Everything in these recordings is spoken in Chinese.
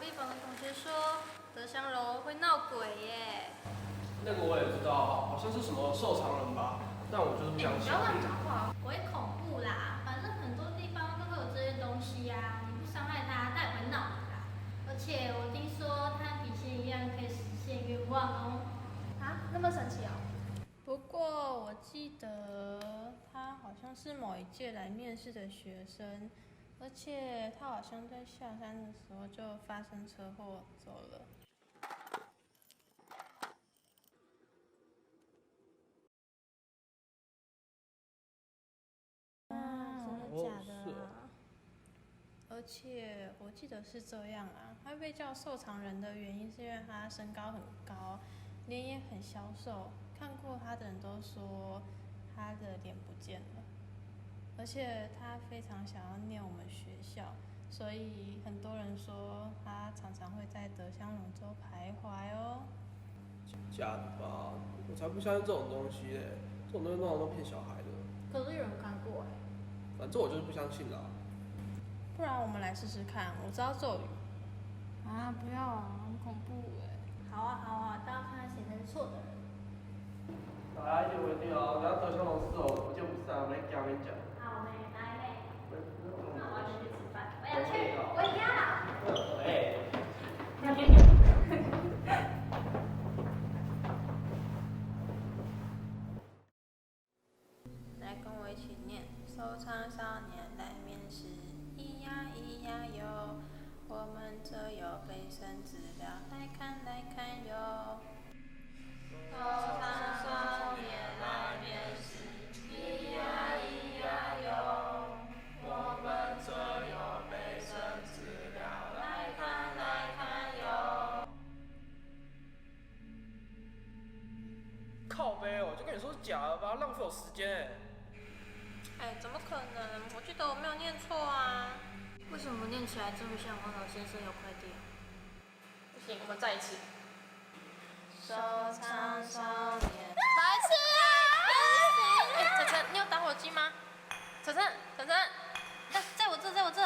壁房的同学说德香楼会闹鬼耶。那个我也知道，好像是什么受伤人吧，但我就是不相信。不要乱讲话，鬼恐怖啦，反正很多地方都会有这些东西呀、你不伤害它，它也会闹的啦。而且我听说它笔仙一样可以实现愿望哦。啊，那么神奇哦！不过我记得他好像是某一届来面试的学生，而且他好像在下山的时候就发生车祸走了。真的假的啊？而且我记得是这样啊，他被叫瘦长人的原因是因为他身高很高，脸也很消瘦，看过他的人都说他的脸不见了，而且他非常想要念我们学校，所以很多人说他常常会在德香龙舟徘徊哦。假的吧？我才不相信这种东西嘞，这种东西通常都骗小孩的。可是有人看过哎。反正我就是不相信啦。不然我们来试试看，我知道咒语。啊，不要啊，很恐怖哎。好啊好啊，大家看他写成错的人。来，就稳定哦，然后德香龙4楼，我就不是啊，没讲没讲。好嘞，来嘞。那我要去吃饭，我要去，我也要。哎。来跟我一起念，收藏少年来面试，咿呀咿呀哟，我们这有备审资料，来看哟。收藏少年来面试，咿呀咿呀哟，我们这有备审资料，来看哟。靠背哦，就跟你说是假的吧，浪费我时间哎，怎么可能？我记得我没有念错啊。为什么念起来这么像黄老先生有快递？不行，我们再一次。收藏少年。白痴啊！哎，晨晨，你有打火机吗？晨晨，在我这。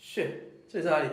shit，这里是哪里？